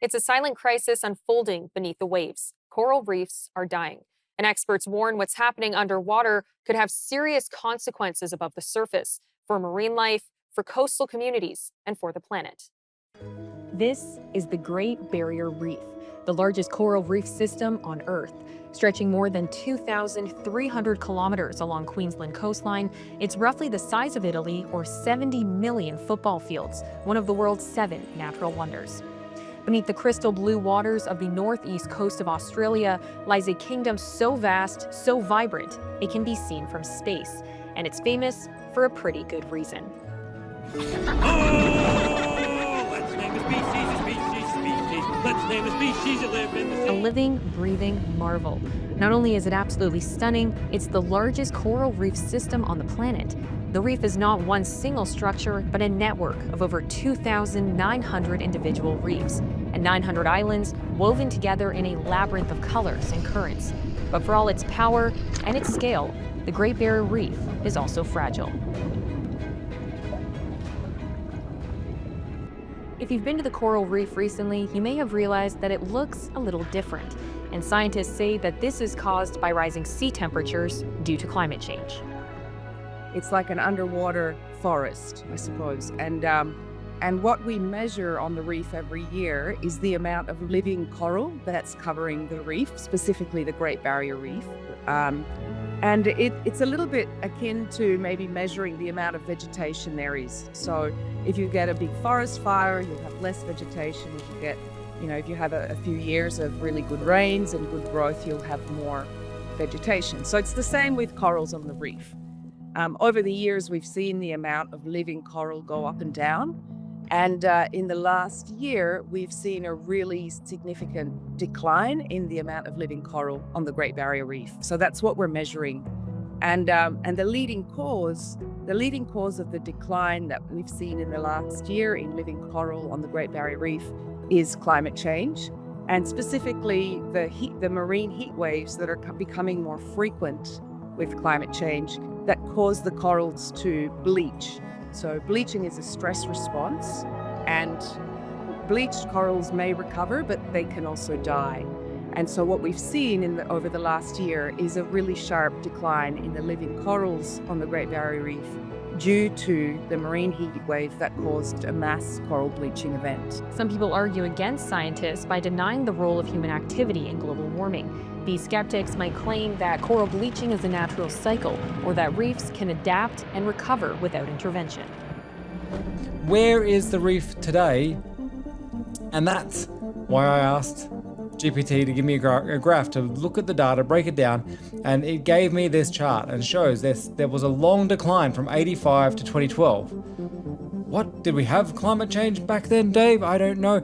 It's a silent crisis unfolding beneath the waves. Coral reefs are dying, and experts warn what's happening underwater could have serious consequences above the surface for marine life, for coastal communities, and for the planet. This is the Great Barrier Reef, the largest coral reef system on Earth. Stretching more than 2,300 kilometers along Queensland coastline, it's roughly the size of Italy or 70 million football fields, one of the world's 7 natural wonders. Beneath the crystal blue waters of the northeast coast of Australia lies a kingdom so vast, so vibrant, it can be seen from space. And it's famous for a pretty good reason. Let's name a species. Let's name a species that live in the sea. A living, breathing marvel. Not only is it absolutely stunning, it's the largest coral reef system on the planet. The reef is not one single structure, but a network of over 2,900 individual reefs and 900 islands woven together in a labyrinth of colors and currents. But for all its power and its scale, the Great Barrier Reef is also fragile. If you've been to the coral reef recently, you may have realized that it looks a little different. And scientists say that this is caused by rising sea temperatures due to climate change. It's like an underwater forest, I suppose. And what we measure on the reef every year is the amount of living coral that's covering the reef, specifically the Great Barrier Reef. And it's a little bit akin to maybe measuring the amount of vegetation there is. So if you get a big forest fire, you'll have less vegetation. If you get, if you have a few years of really good rains and good growth, you'll have more vegetation. So it's the same with corals on the reef. Over the years, we've seen the amount of living coral go up and down. And in the last year, we've seen a really significant decline in the amount of living coral on the Great Barrier Reef. So that's what we're measuring. And the leading cause of the decline that we've seen in the last year in living coral on the Great Barrier Reef is climate change, and specifically the marine heat waves that are becoming more frequent with climate change that cause the corals to bleach. So bleaching is a stress response, and bleached corals may recover, but they can also die. And so what we've seen over the last year is a really sharp decline in the living corals on the Great Barrier Reef due to the marine heat wave that caused a mass coral bleaching event. Some people argue against scientists by denying the role of human activity in global warming. These skeptics might claim that coral bleaching is a natural cycle, or that reefs can adapt and recover without intervention. Where is the reef today? And that's why I asked GPT to give me a graph to look at the data, break it down, and it gave me this chart and shows there was a long decline from 85 to 2012. What, did we have climate change back then, Dave? I don't know.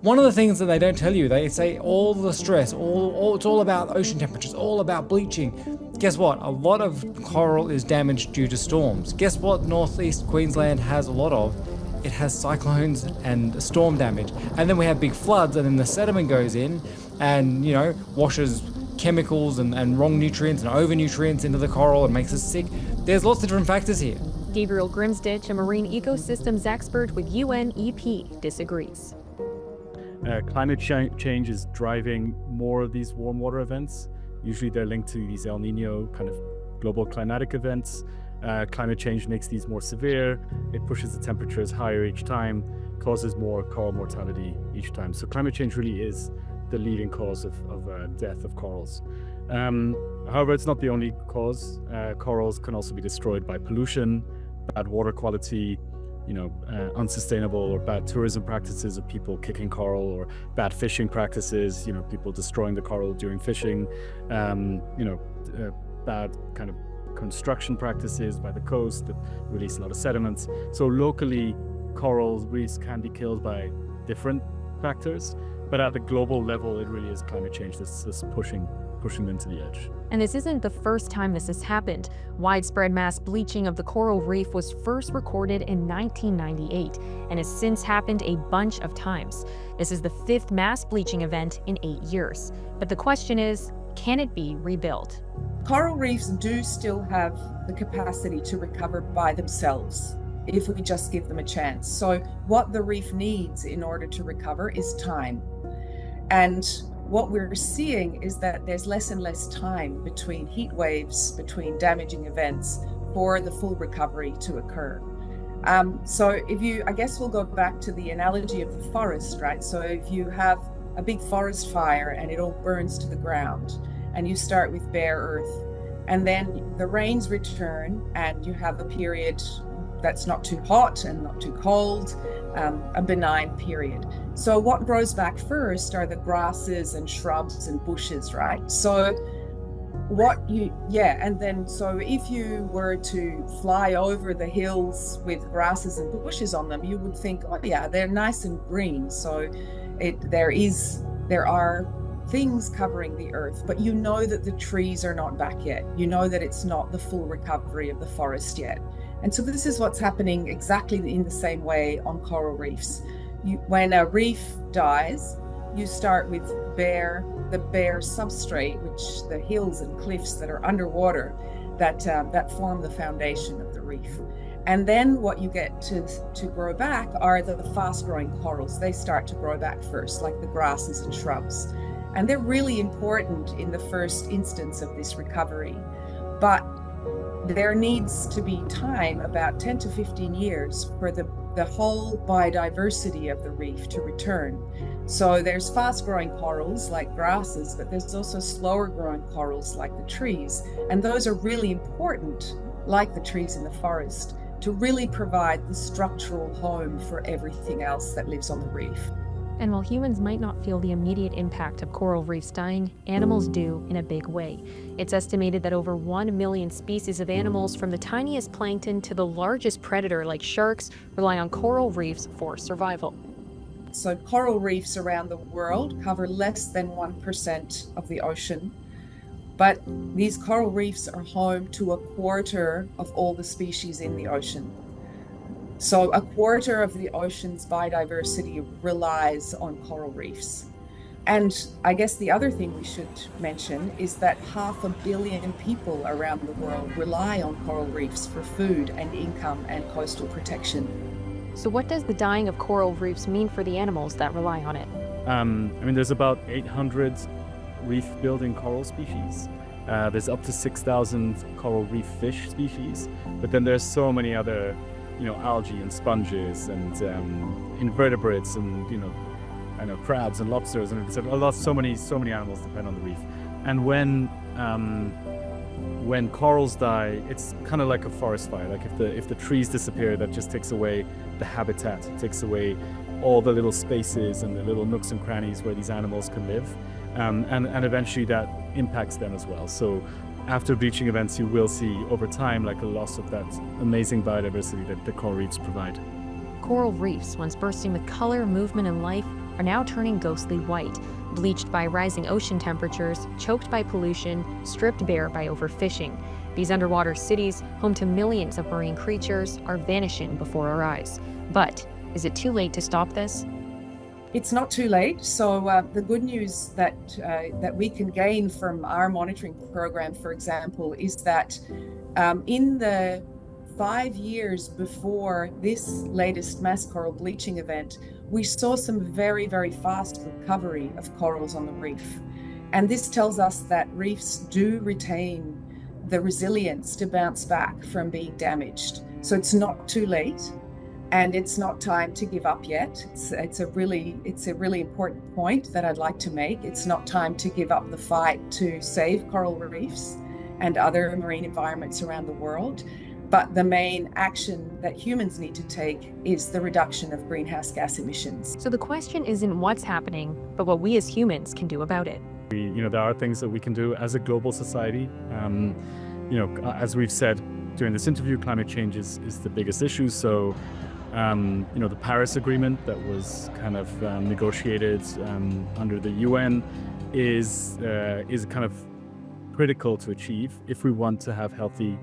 One of the things that they don't tell you, they say all the stress, it's all about ocean temperatures, all about bleaching. Guess what? A lot of coral is damaged due to storms. Guess what northeast Queensland has a lot of? It has cyclones and storm damage. And then we have big floods, and then the sediment goes in and, washes chemicals and wrong nutrients and over-nutrients into the coral and makes us sick. There's lots of different factors here. Gabriel Grimstitch, a marine ecosystems expert with UNEP, disagrees. Climate change is driving more of these warm water events. Usually they're linked to these El Nino kind of global climatic events. Climate change makes these more severe. It pushes the temperatures higher each time, causes more coral mortality each time. So climate change really is the leading cause of death of corals. However, it's not the only cause. Corals can also be destroyed by pollution, bad water quality, unsustainable or bad tourism practices of people kicking coral, or bad fishing practices, people destroying the coral during fishing, bad kind of construction practices by the coast that release a lot of sediments. So locally, coral reefs can be killed by different factors, but at the global level, it really is climate change that's pushing them to the edge. And this isn't the first time this has happened. Widespread mass bleaching of the coral reef was first recorded in 1998 and has since happened a bunch of times. This is the 5th mass bleaching event in 8 years. But the question is, can it be rebuilt? Coral reefs do still have the capacity to recover by themselves. if we just give them a chance. So what the reef needs in order to recover is time. And what we're seeing is that there's less and less time between heat waves, between damaging events for the full recovery to occur. So I guess we'll go back to the analogy of the forest, right? So if you have a big forest fire and it all burns to the ground, and you start with bare earth, and then the rains return and you have a period that's not too hot and not too cold, a benign period. So what grows back first are the grasses and shrubs and bushes, right? So so if you were to fly over the hills with grasses and bushes on them, you would think, oh yeah, they're nice and green. So there are things covering the earth, but you know that the trees are not back yet. You know that it's not the full recovery of the forest yet. And so this is what's happening exactly in the same way on coral reefs. When a reef dies, you start with the bare substrate, which the hills and cliffs that are underwater that form the foundation of the reef. And then what you get to grow back are the fast-growing corals. They start to grow back first, like the grasses and shrubs. And they're really important in the first instance of this recovery. But there needs to be time, about 10 to 15 years, for the whole biodiversity of the reef to return. So there's fast-growing corals like grasses, but there's also slower-growing corals like the trees. And those are really important, like the trees in the forest, to really provide the structural home for everything else that lives on the reef. And while humans might not feel the immediate impact of coral reefs dying, animals do in a big way. It's estimated that over 1 million species of animals, from the tiniest plankton to the largest predator like sharks, rely on coral reefs for survival. So coral reefs around the world cover less than 1% of the ocean, but these coral reefs are home to a quarter of all the species in the ocean. So a quarter of the ocean's biodiversity relies on coral reefs. And I guess the other thing we should mention is that 500 million people around the world rely on coral reefs for food and income and coastal protection. So what does the dying of coral reefs mean for the animals that rely on it? There's about 800 reef-building coral species. There's up to 6,000 coral reef fish species, but then there's so many other algae and sponges and invertebrates and crabs and lobsters and so many animals depend on the reef. And when corals die, it's kind of like a forest fire. Like if the trees disappear, that just takes away the habitat, it takes away all the little spaces and the little nooks and crannies where these animals can live, and eventually that impacts them as well. So after bleaching events, you will see over time like a loss of that amazing biodiversity that the coral reefs provide. Coral reefs, once bursting with color, movement, and life, are now turning ghostly white, bleached by rising ocean temperatures, choked by pollution, stripped bare by overfishing. These underwater cities, home to millions of marine creatures, are vanishing before our eyes. But is it too late to stop this? It's not too late. So the good news that we can gain from our monitoring program, for example, is that in the 5 years before this latest mass coral bleaching event, we saw some very, very fast recovery of corals on the reef. And this tells us that reefs do retain the resilience to bounce back from being damaged. So it's not too late. And it's not time to give up yet. It's a really important point that I'd like to make. It's not time to give up the fight to save coral reefs and other marine environments around the world. But the main action that humans need to take is the reduction of greenhouse gas emissions. So the question isn't what's happening, but what we as humans can do about it. There are things that we can do as a global society. As we've said during this interview, climate change is the biggest issue. So the Paris Agreement that was kind of negotiated under the UN is kind of critical to achieve if we want to have healthy,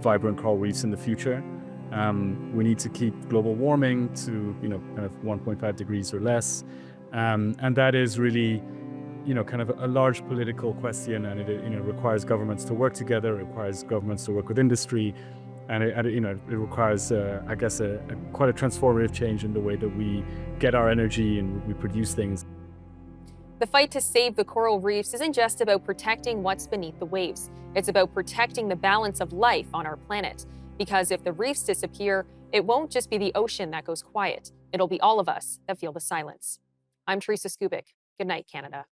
vibrant coral reefs in the future. We need to keep global warming to kind of 1.5 degrees or less, and that is really kind of a large political question, and it requires governments to work together, it requires governments to work with industry. and it requires, I guess, quite a transformative change in the way that we get our energy and we produce things. The fight to save the coral reefs isn't just about protecting what's beneath the waves. It's about protecting the balance of life on our planet. Because if the reefs disappear, it won't just be the ocean that goes quiet. It'll be all of us that feel the silence. I'm Teresa Skubik. Good night, Canada.